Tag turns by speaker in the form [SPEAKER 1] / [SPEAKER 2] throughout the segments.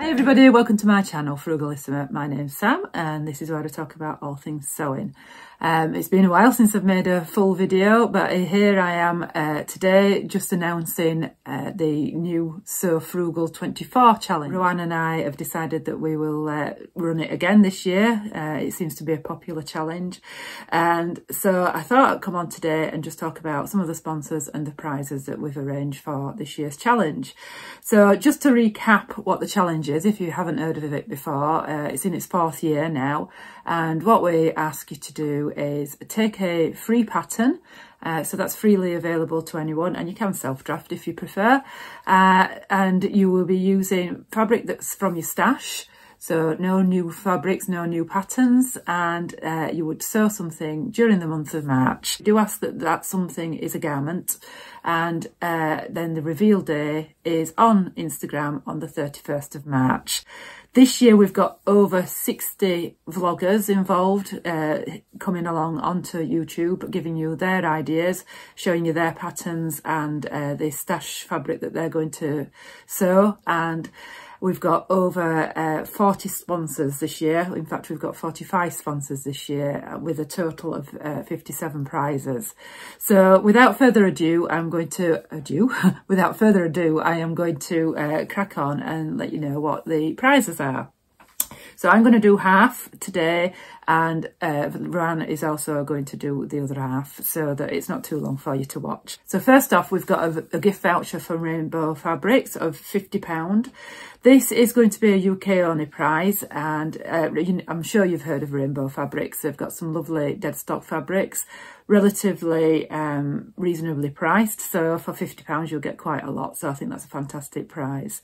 [SPEAKER 1] Hey everybody, welcome to my channel Frugalisama. My name's Sam and this is where I talk about all things sewing. It's been a while since I've made a full video, but here I am today just announcing the new So Frugal 24 challenge. Ruan and I have decided that we will run it again this year. It seems to be a popular challenge, and so I thought I'd come on today and just talk about some of the sponsors and the prizes that we've arranged for this year's challenge. So just to recap what the challenge is, if you haven't heard of it before, it's in its 4th year now, and what we ask you to do is take a free pattern, so that's freely available to anyone, and you can self-draft if you prefer, and you will be using fabric that's from your stash, so no new fabrics, no new patterns, and you would sew something during the month of March. We do ask that that something is a garment, and then the reveal day is on Instagram on the 31st of March. This year we've got over 60 vloggers involved coming along onto YouTube, giving you their ideas, showing you their patterns and the stash fabric that they're going to sew. And we've got over 40 sponsors this year. In fact, we've got 45 sponsors this year with a total of 57 prizes. So without further ado, I am going to crack on and let you know what the prizes are. So I'm going to do half today, and Ruan is also going to do the other half so that it's not too long for you to watch. So first off, we've got a gift voucher from Rainbow Fabrics of £50. This is going to be a UK only prize, and I'm sure you've heard of Rainbow Fabrics. They've got some lovely dead stock fabrics, relatively reasonably priced. So for £50 you'll get quite a lot. So I think that's a fantastic prize.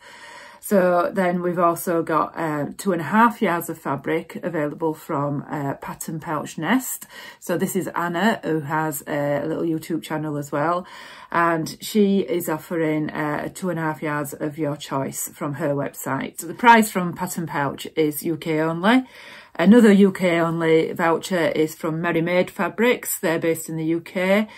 [SPEAKER 1] So then we've also got 2.5 yards of fabric available from Pattern Pouch Nest. So this is Anna, who has a little YouTube channel as well, and she is offering 2.5 yards of your choice from her website. So the price from Pattern Pouch is UK only. Another UK only voucher is from Merry Made Fabrics. They're based in the UK.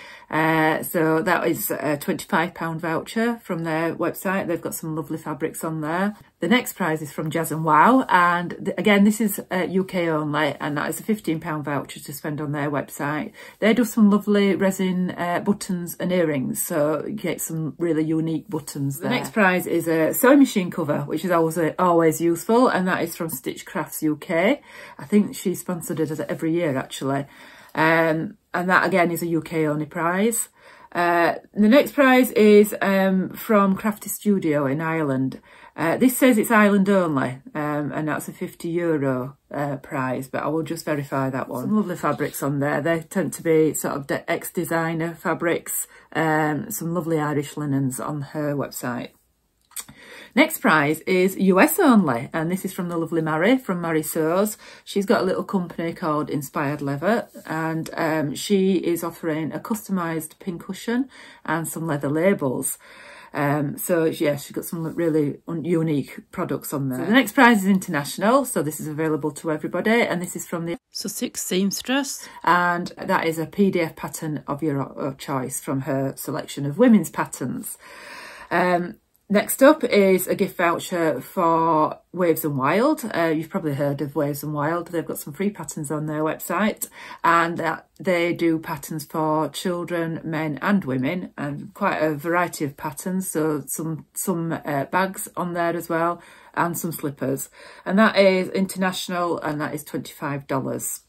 [SPEAKER 1] So that is a £25 voucher from their website. They've got some lovely fabrics on there. The next prize is from Jazz and Wow, and again this is UK only, and that is a £15 voucher to spend on their website. They do some lovely resin buttons and earrings, so you get some really unique buttons there. The next prize is a sewing machine cover, which is always useful, and that is from Stitch Crafts UK. I think she sponsored it every year actually, and that again is a UK only prize. The next prize is from Crafty Studio in Ireland. This says it's Ireland only, and that's a €50 prize, but I will just verify that one. Some lovely fabrics on there. They tend to be sort of ex-designer fabrics, some lovely Irish linens on her website. Next prize is US only, and this is from the lovely Mary from Mary Sews. She's got a little company called Inspired Leather, and she is offering a customised pincushion and some leather labels. So yeah, she's got some really unique products on there. So the next prize is international, so this is available to everybody, and this is from the Sussex Seamstress, and that is a PDF pattern of your choice from her selection of women's patterns. Next up is a gift voucher for Waves and Wild. You've probably heard of Waves and Wild. They've got some free patterns on their website, and they do patterns for children, men and women, and quite a variety of patterns. So some bags on there as well, and some slippers. And that is international, and that is $25.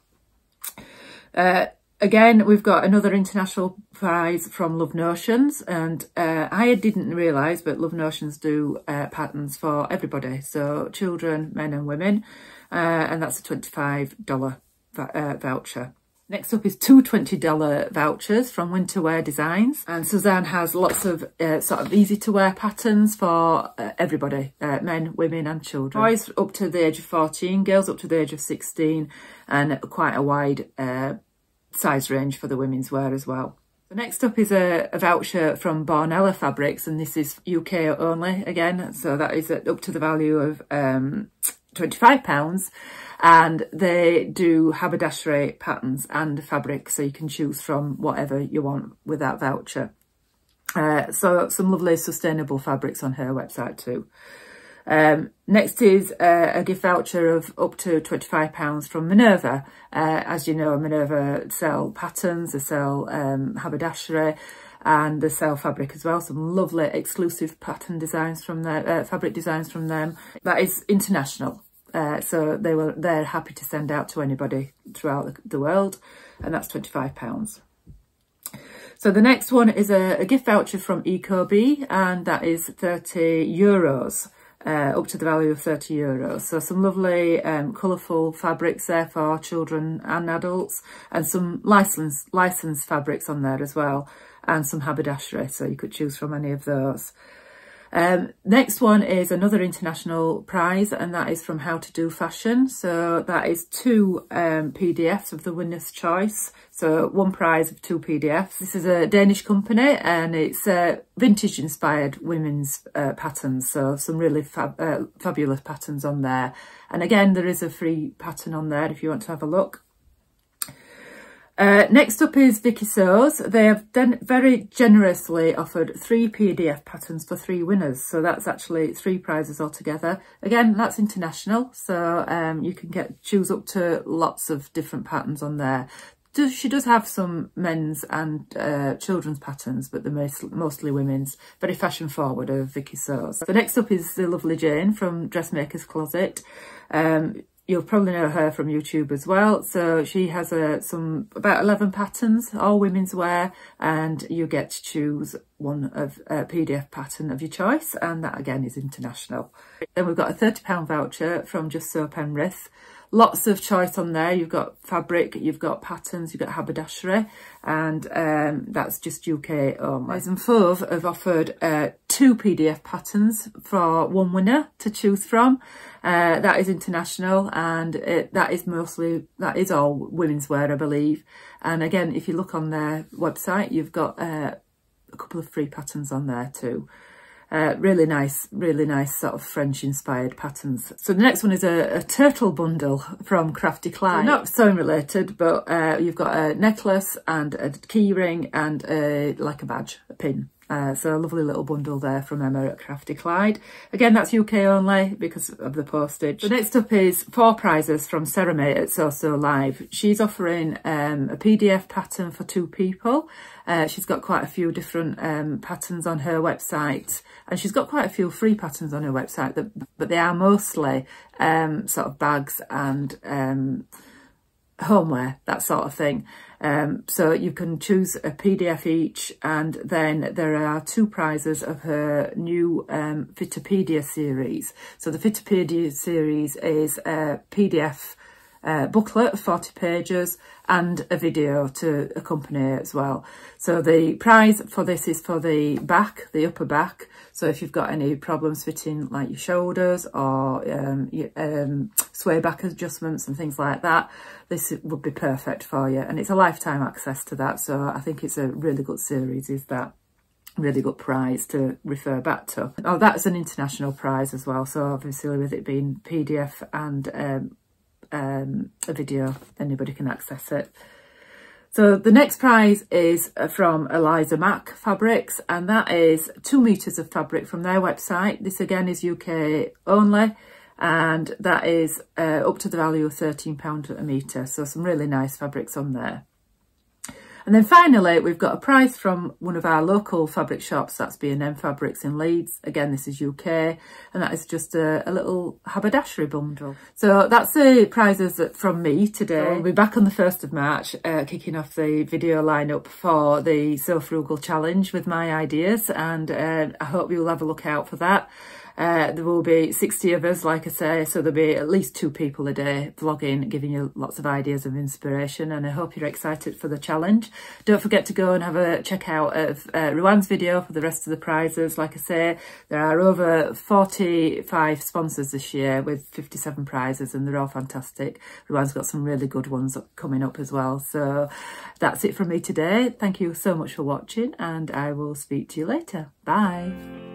[SPEAKER 1] Again, we've got another international prize from Love Notions, and I didn't realise, but Love Notions do patterns for everybody, so children, men and women, and that's a $25 voucher. Next up is two $20 vouchers from Winter Wear Designs, and Suzanne has lots of sort of easy to wear patterns for everybody, men, women and children. Boys up to the age of 14, girls up to the age of 16, and quite a wide size range for the women's wear as well. The next up is a voucher from Bornella Fabrics, and this is UK only again, so that is up to the value of £25, and they do haberdashery patterns and fabric, so you can choose from whatever you want with that voucher. So some lovely sustainable fabrics on her website too. Next is a gift voucher of up to £25 from Minerva. As you know, Minerva sell patterns, they sell haberdashery, and they sell fabric as well. Some lovely exclusive pattern designs from their fabric designs from them. That is international. So they're happy to send out to anybody throughout the world, and that's £25. So the next one is a gift voucher from Ecobee, and that is €30, up to the value of €30. So some lovely colourful fabrics there for children and adults, and some licensed fabrics on there as well, and some haberdashery, so you could choose from any of those. Next one is another international prize, and that is from How to Do Fashion. So that is 2 PDFs of the winner's choice. So 1 prize of 2 PDFs. This is a Danish company, and it's vintage inspired women's patterns. So some really fabulous patterns on there. And again, there is a free pattern on there if you want to have a look. Next up is Vicky Sews. They have then very generously offered 3 PDF patterns for 3 winners. So that's actually 3 prizes altogether. Again, that's international. So you can choose up to lots of different patterns on there. She does have some men's and children's patterns, but they're mostly women's. Very fashion forward of Vicky Sews. So next up is the lovely Jane from Dressmaker's Closet. You'll probably know her from YouTube as well. So she has about 11 patterns, all women's wear, and you get to choose one of a PDF pattern of your choice, and that again is international. Then we've got a £30 voucher from Just Sew Penrith. Lots of choice on there. You've got fabric, you've got patterns, you've got haberdashery, and that's just UK only. And Fauve have offered 2 PDF patterns for 1 winner to choose from. That is international, and that is all women's wear, I believe. And again, if you look on their website, you've got a couple of free patterns on there too. Really nice sort of French inspired patterns. So the next one is a turtle bundle from Crafty Clyde. So not sewing related, but you've got a necklace and a key ring and like a badge, a pin. So a lovely little bundle there from Emma at Crafty Clyde. Again, that's UK only because of the postage. The next up is 4 prizes from Sarah May at So Live. She's offering a PDF pattern for 2 people. She's got quite a few different patterns on her website, and she's got quite a few free patterns on her website, but they are mostly sort of bags and homeware, that sort of thing. So you can choose a PDF each, and then there are 2 prizes of her new Fittopedia series. So the Fittopedia series is a PDF booklet of 40 pages and a video to accompany it as well. So the prize for this is for the back, the upper back. So if you've got any problems fitting like your shoulders or sway back adjustments and things like that, this would be perfect for you. And it's a lifetime access to that. So I think it's a really good series, is that. Really good prize to refer back to. Oh, that's an international prize as well. So obviously with it being PDF and a video, anybody can access it. So the next prize is from Eliza Mack Fabrics, and that is 2 meters of fabric from their website. This again is UK only, and that is up to the value of £13 a metre. So some really nice fabrics on there. And then finally, we've got a prize from one of our local fabric shops, that's B&M Fabrics in Leeds. Again, this is UK, and that is just a little haberdashery bundle. So that's the prizes from me today. So we'll be back on the 1st of March, kicking off the video lineup for the So Frugal Challenge with my ideas, and I hope you'll have a look out for that. There will be 60 of us, like I say, so there'll be at least 2 people a day vlogging, giving you lots of ideas of inspiration, and I hope you're excited for the challenge. Don't forget to go and have a check out of Ruan's video for the rest of the prizes. Like I say, there are over 45 sponsors this year with 57 prizes, and they're all fantastic. Ruan's got some really good ones coming up as well. So that's it from me today. Thank you so much for watching, and I will speak to you later. Bye.